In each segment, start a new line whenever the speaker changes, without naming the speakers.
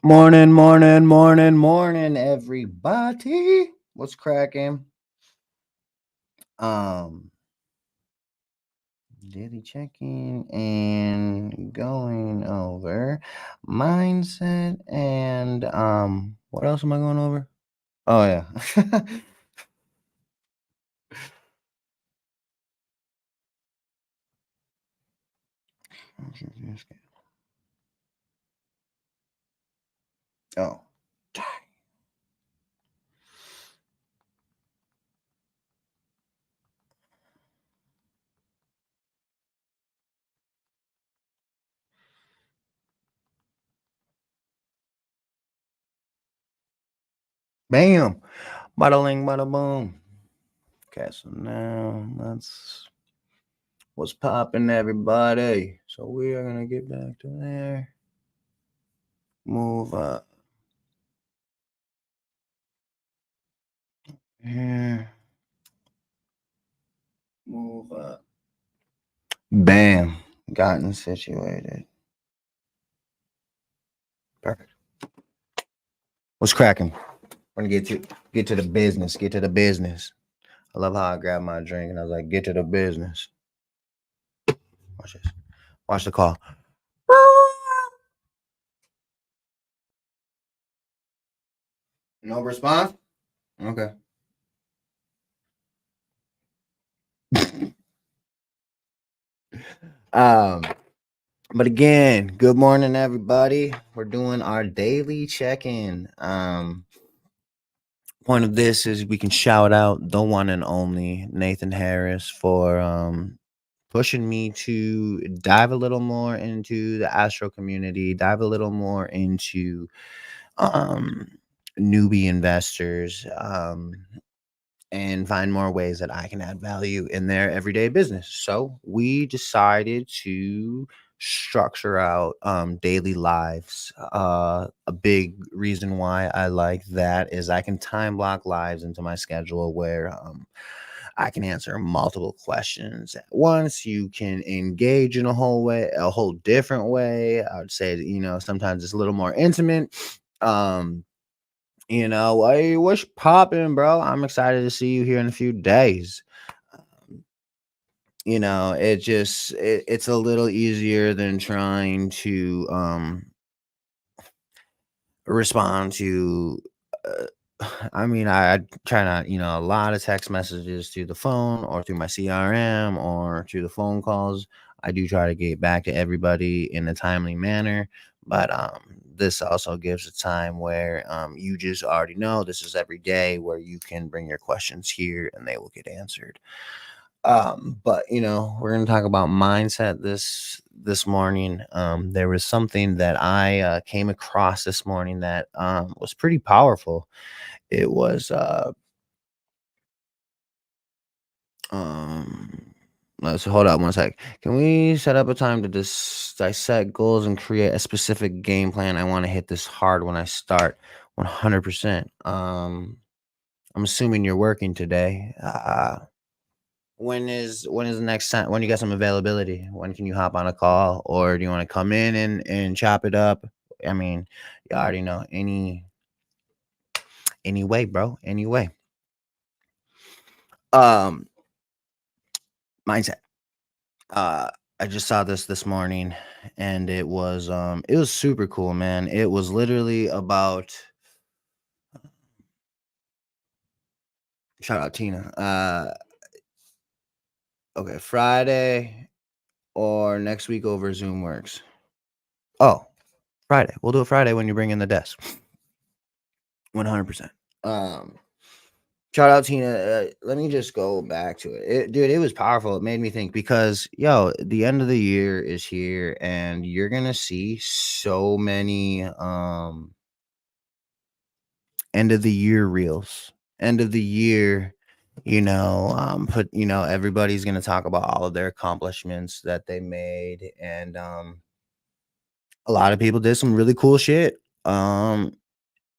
Morning, everybody. What's cracking? Um, Daily checking and going over mindset and what else am I going over? Oh yeah. Oh. Bam. Bada ling, bada boom. Okay, so now that's what's popping, everybody. So we are gonna get back to there. Move up. Here. Move up. Bam. Gotten situated. Perfect. What's cracking? We're gonna get to the business. Get to the business. I love how I grabbed my drink and I was like, get to the business. Watch this. Watch the call. No response? Okay. But again, good morning, everybody. We're doing our daily check-in. Point of this is we can shout out the one and only Nathan Harris for pushing me to dive a little more into the astro community, dive a little more into um newbie investors, and find more ways that I can add value in their everyday business. So we decided to structure out daily lives. A big reason why I like that is I can time block lives into my schedule where I can answer multiple questions at once. You can engage in a whole different way. I would say, sometimes it's a little more intimate. Hey, what's popping, bro? I'm excited to see you here in a few days. It's a little easier than trying to respond to I try not, a lot of text messages through the phone or through my CRM or through the phone calls. I do try to get back to everybody in a timely manner, but this also gives a time where you just already know this is every day where you can bring your questions here and they will get answered. But we're gonna talk about mindset this morning. There was something that I came across this morning that was pretty powerful. It was let's hold up one sec. Can we set up a time to dissect goals and create a specific game plan? I want to hit this hard when I start. 100%. I'm assuming you're working today. When is the next time when you got some availability? When can you hop on a call, or do you want to come in and chop it up? I mean, you already know any way, bro. Anyway. Um Mindset. Uh I just saw this morning and it was super cool, man. It was literally about shout out Tina. Okay, Friday or next week over Zoom works. Oh, Friday. We'll do it Friday when you bring in the desk. 100%. Shout out Tina. Let me just go back to it. Dude, it was powerful. It made me think because, the end of the year is here and you're going to see so many end of the year reels. End of the year, everybody's going to talk about all of their accomplishments that they made, and a lot of people did some really cool shit.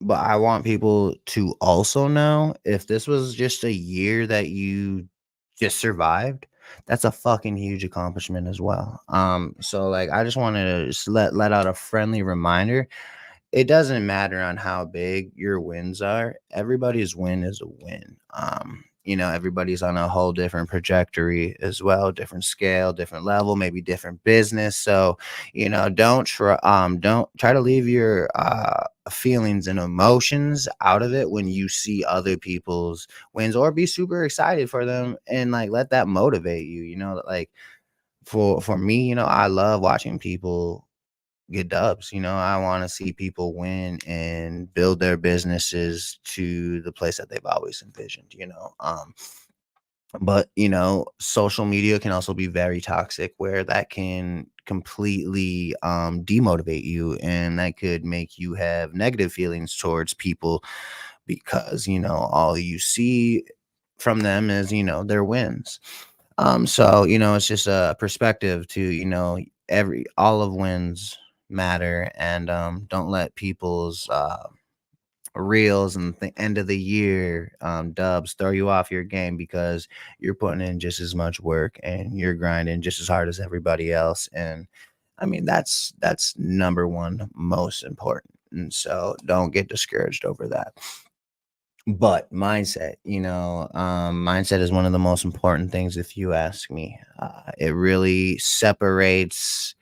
But I want people to also know if this was just a year that you just survived, that's a fucking huge accomplishment as well. So like I just wanted to just let out a friendly reminder. it doesn't matter on how big your wins are. Everybody's win is a win. Everybody's on a whole different trajectory as well, different scale, different level, maybe different business. So, don't try to leave your feelings and emotions out of it when you see other people's wins, or be super excited for them and like let that motivate you. Like for me, I love watching people get dubs. I want to see people win and build their businesses to the place that they've always envisioned. But social media can also be very toxic, where that can completely demotivate you, and that could make you have negative feelings towards people, because all you see from them is their wins. So it's just a perspective to every all of wins matter. And don't let people's reels and the end of the year dubs throw you off your game, because you're putting in just as much work and you're grinding just as hard as everybody else. And I mean, that's number one most important. And so don't get discouraged over that. But mindset is one of the most important things, if you ask me. It really separates.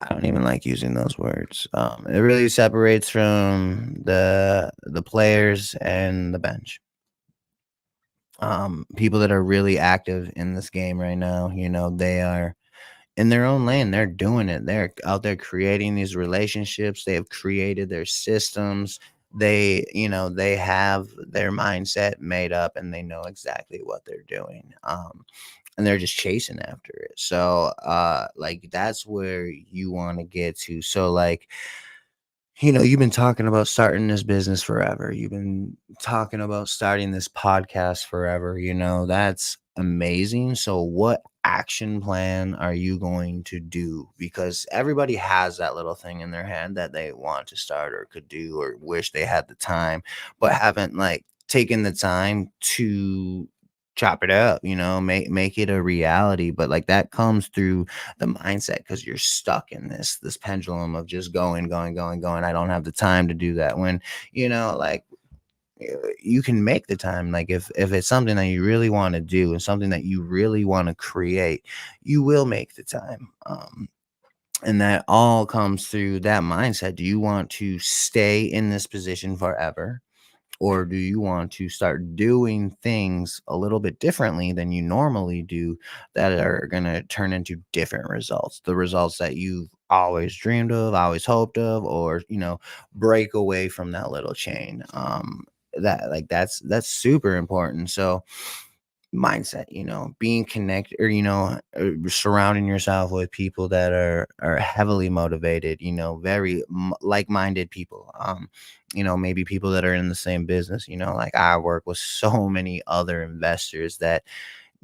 I don't even like using those words. It really separates from the players and the bench. People that are really active in this game right now, they are in their own lane. They're doing it. They're out there creating these relationships. They have created their systems. They have their mindset made up, and they know exactly what they're doing. And they're just chasing after it. So, like, that's where you want to get to. So, like, you've been talking about starting this business forever. You've been talking about starting this podcast forever. That's amazing. So, what action plan are you going to do? Because everybody has that little thing in their head that they want to start or could do or wish they had the time, but haven't like taken the time to chop it up, make it a reality. But like that comes through the mindset, because you're stuck in this pendulum of just going, going, going, going. I don't have the time to do that. When like you can make the time. Like if it's something that you really want to do and something that you really want to create, you will make the time. And that all comes through that mindset. Do you want to stay in this position forever, or do you want to start doing things a little bit differently than you normally do, that are going to turn into different results, the results that you've always dreamed of, always hoped of, or break away from that little chain? That's super important. So mindset, being connected, or surrounding yourself with people that are heavily motivated, very like-minded people. Maybe people that are in the same business. Like, I work with so many other investors that,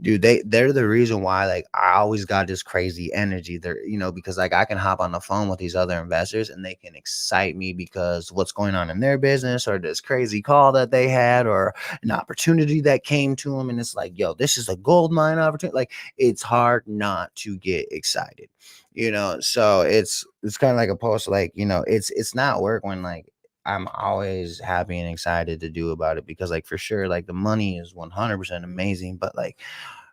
dude, they're the reason why, like, I always got this crazy energy there, because like I can hop on the phone with these other investors and they can excite me because what's going on in their business, or this crazy call that they had, or an opportunity that came to them, and it's like, yo, this is a gold mine opportunity. Like, it's hard not to get excited. So it's kind of like a post, like, it's not work when like I'm always happy and excited to do about it, because like for sure, like the money is 100% amazing, but like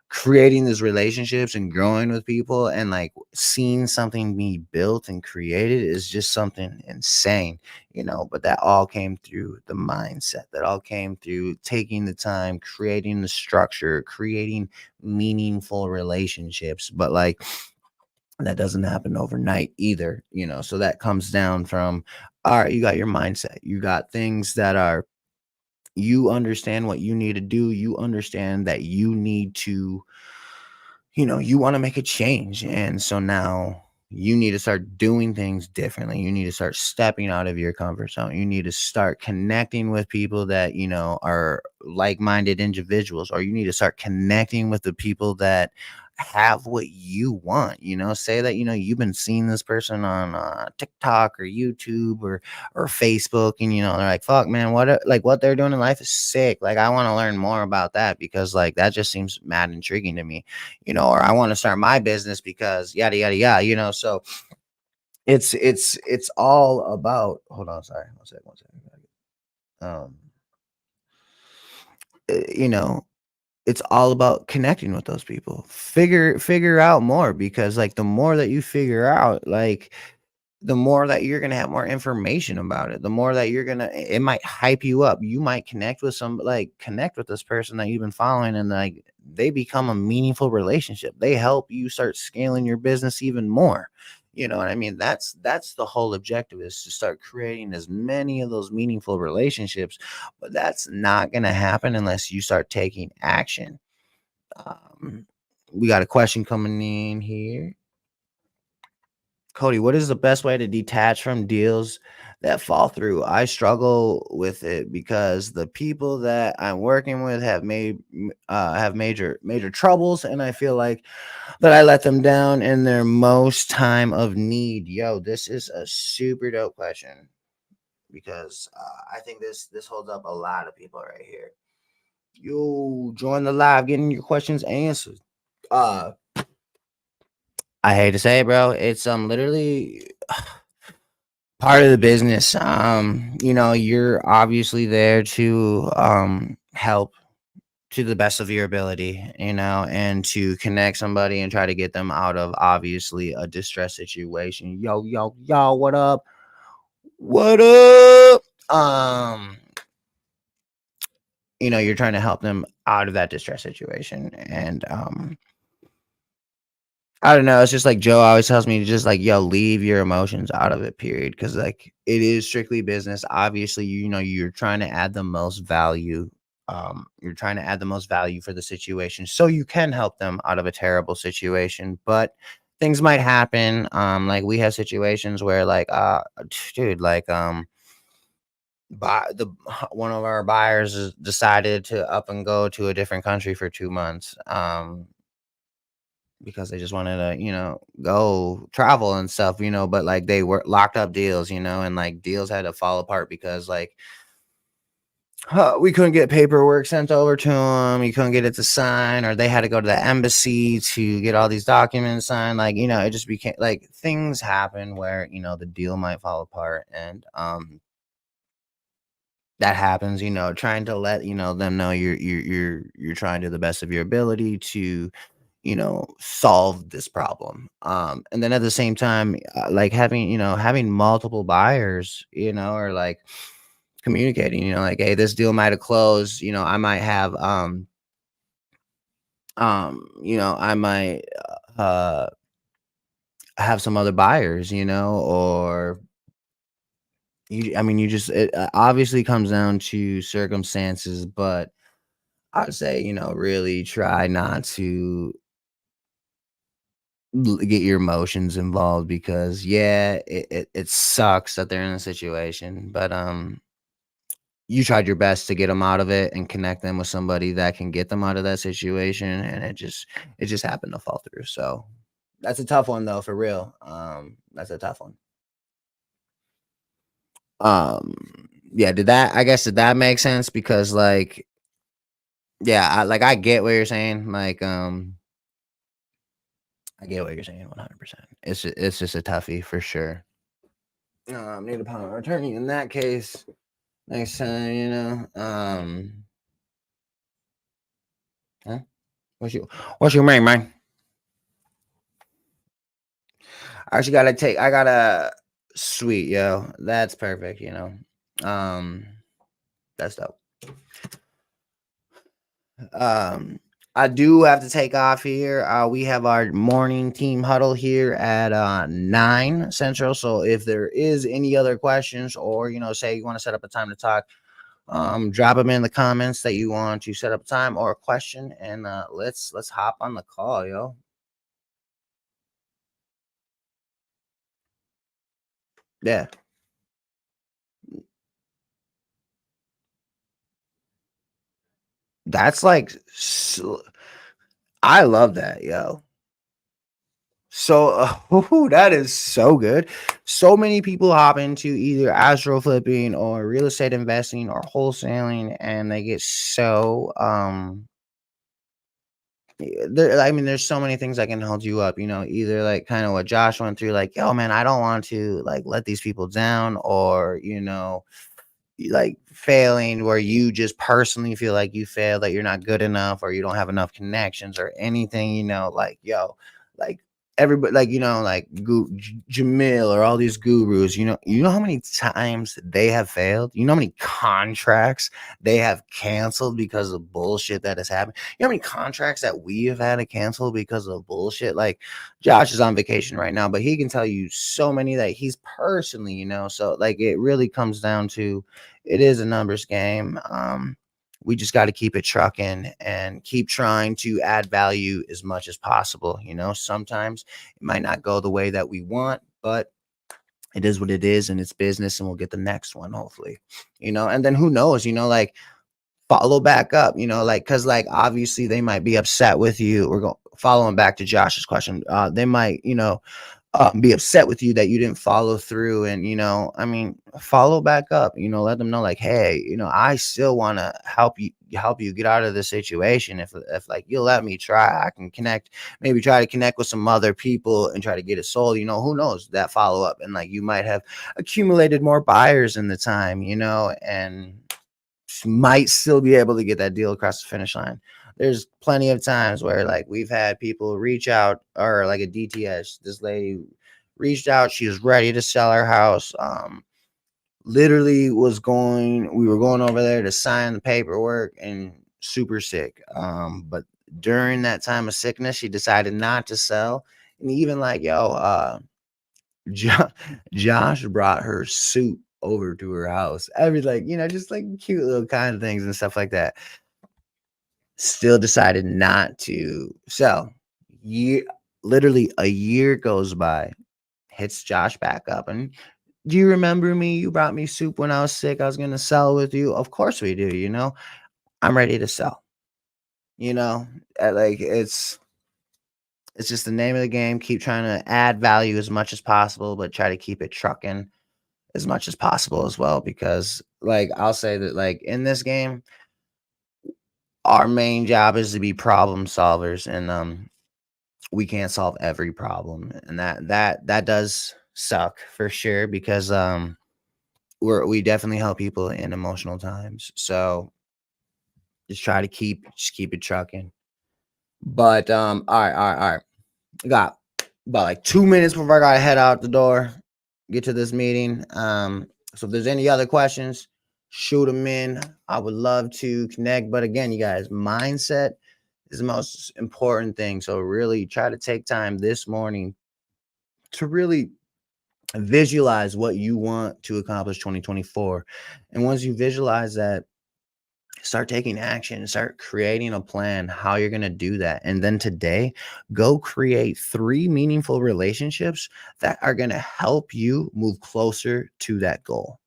creating these relationships and growing with people and like seeing something be built and created is just something insane. But that all came through the mindset, that all came through taking the time, creating the structure, creating meaningful relationships. But like, that doesn't happen overnight either. So that comes down from, all right, you got your mindset, you got things that are, you understand what you need to do, you understand that you need to, you want to make a change. And so now you need to start doing things differently. You need to start stepping out of your comfort zone. You need to start connecting with people that, are like minded individuals, or you need to start connecting with the people that have what you want. Say that you've been seeing this person on TikTok or YouTube or Facebook, and they're like, fuck man, like what they're doing in life is sick. Like, I want to learn more about that, because like that just seems mad intriguing to me. Or I want to start my business because yada yada yada. So It's all about, hold on, sorry, one second. Um, you know, it's all about connecting with those people. Figure out more, because like the more that you figure out, like the more that you're gonna have more information about it, the more that you're gonna, it might hype you up. You might connect with this person that you've been following, and like they become a meaningful relationship. They help you start scaling your business even more. You know what I mean? That's the whole objective, is to start creating as many of those meaningful relationships. But that's not gonna happen unless you start taking action. Um, we got a question coming in here. Cody, what is the best way to detach from deals that fall through? I struggle with it because the people that I'm working with have major troubles, and I feel like that I let them down in their most time of need. Yo, this is a super dope question, because I think this holds up a lot of people right here. You join the live, getting your questions answered. Uh, I hate to say it, bro. It's literally part of the business. You're obviously there to help to the best of your ability, and to connect somebody and try to get them out of obviously a distress situation. Yo, what up? What up? You're trying to help them out of that distress situation. And I don't know. It's just like Joe always tells me to just like, yo, leave your emotions out of it, period. Because like it is strictly business. Obviously, you're trying to add the most value. You're trying to add the most value for the situation, so you can help them out of a terrible situation. But things might happen. Like we have situations where like, dude, like buy the one of our buyers decided to up and go to a different country for 2 months. Because they just wanted to, go travel and stuff, but like they were locked up deals, and like deals had to fall apart because like we couldn't get paperwork sent over to them. You couldn't get it to sign, or they had to go to the embassy to get all these documents signed. Like, it just became like things happen where, the deal might fall apart. And that happens, trying to let, them know you're trying to the best of your ability to solve this problem. And then at the same time, like having multiple buyers, or like communicating, like, hey, this deal might have closed. I might have, I might uh have some other buyers, or you just, it obviously comes down to circumstances, but I'd say, really try not to get your emotions involved, because yeah, it sucks that they're in a situation, but you tried your best to get them out of it and connect them with somebody that can get them out of that situation, and it just happened to fall through. So that's a tough one though, for real. That's a tough one. um yeah, did that make sense? Because like, yeah, I get what you're saying, like, I get what you're saying 100%. It's just a toughie for sure. Need a power of attorney in that case next time, huh? What's your name, man? I gotta sweet, yo. That's perfect, Um, that's dope. Um, I do have to take off here. We have our morning team huddle here at 9 Central. So if there is any other questions, or say you want to set up a time to talk, drop them in the comments that you want to set up a time or a question, and let's hop on the call, yo. Yeah, that's like, I love that, yo. So, that is so good. So many people hop into either astro flipping or real estate investing or wholesaling, and they get so I mean, there's so many things that can hold you up, either like kind of what Josh went through, like, yo, man, I don't want to like let these people down, or, like failing where you just personally feel like you failed, that you're not good enough, or you don't have enough connections or anything, like, yo, like everybody, like, like Jamil or all these gurus, you know how many times they have failed, how many contracts they have canceled because of bullshit that has happened, how many contracts that we have had to cancel because of bullshit. Like, Josh is on vacation right now, but he can tell you so many that he's personally, so like it really comes down to, it is a numbers game. We just got to keep it trucking and keep trying to add value as much as possible. Sometimes it might not go the way that we want, but it is what it is, and it's business, and we'll get the next one, hopefully. And then who knows, like, follow back up, like, because like obviously they might be upset with you. We're going following back to Josh's question. They might, be upset with you that you didn't follow through, and I mean, follow back up, let them know, like, hey, I still want to help you get out of the situation. If like you'll let me try, I can connect, maybe try to connect with some other people and try to get it sold. Who knows, that follow up, and like you might have accumulated more buyers in the time, and might still be able to get that deal across the finish line. There's plenty of times where like we've had people reach out, or like a DTS, this lady reached out, she was ready to sell her house. Literally we were going over there to sign the paperwork, and super sick. But during that time of sickness, she decided not to sell. And even like, yo, Jo- Josh brought her soup over to her house. Every, like, just like cute little kind of things and stuff like that. Still decided not to sell. Year Literally a year goes by, hits Josh back up, and, do you remember me? You brought me soup when I was sick. I was gonna sell with you. Of course we do, I'm ready to sell. Like, it's just the name of the game. Keep trying to add value as much as possible, but try to keep it trucking as much as possible as well, because like I'll say that, like, in this game, our main job is to be problem solvers, and we can't solve every problem, and that does suck for sure, because we definitely help people in emotional times. So just keep it trucking. But all right. I got about like 2 minutes before I gotta head out the door, get to this meeting. So if there's any other questions, shoot them in. I would love to connect. But again, you guys, mindset is the most important thing. So really try to take time this morning to really visualize what you want to accomplish 2024. And once you visualize that, start taking action, start creating a plan how you're going to do that. And then today, go create 3 meaningful relationships that are going to help you move closer to that goal.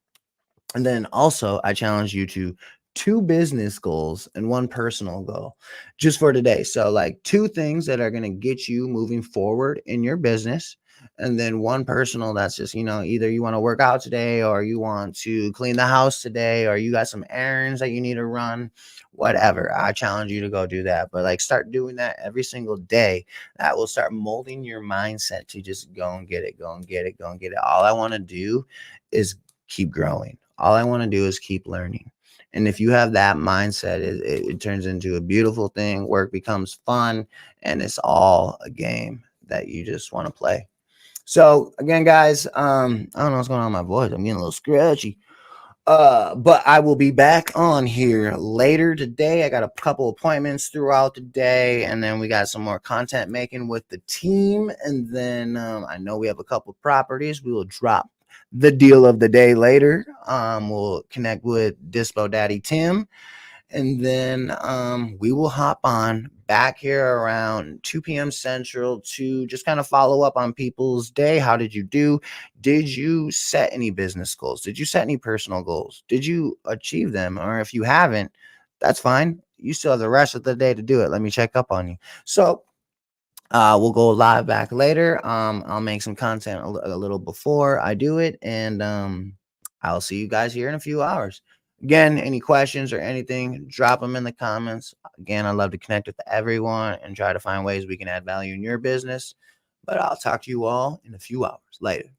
And then also, I challenge you to 2 business goals and 1 personal goal just for today. So, like, 2 things that are going to get you moving forward in your business. And then 1 personal, that's just, either you want to work out today, or you want to clean the house today, or you got some errands that you need to run, whatever. I challenge you to go do that. But like, start doing that every single day. That will start molding your mindset to just go and get it, go and get it, go and get it. All I want to do is keep growing. All I want to do is keep learning. And if you have that mindset, it turns into a beautiful thing. Work becomes fun, and it's all a game that you just want to play. So again, guys, I don't know what's going on with my voice. I'm getting a little scratchy. But I will be back on here later today. I got a couple appointments throughout the day, and then we got some more content making with the team. And then I know we have a couple properties. We will drop the deal of the day later. We'll connect with Dispo Daddy Tim, and then we will hop on back here around 2 p.m. Central to just kind of follow up on people's day. How did you do? Did you set any business goals? Did you set any personal goals? Did you achieve them? Or if you haven't, that's fine. You still have the rest of the day to do it. Let me check up on you. So we'll go live back later. I'll make some content a little before I do it, and I'll see you guys here in a few hours. Again, any questions or anything, drop them in the comments. Again, I love to connect with everyone and try to find ways we can add value in your business. But I'll talk to you all in a few hours later.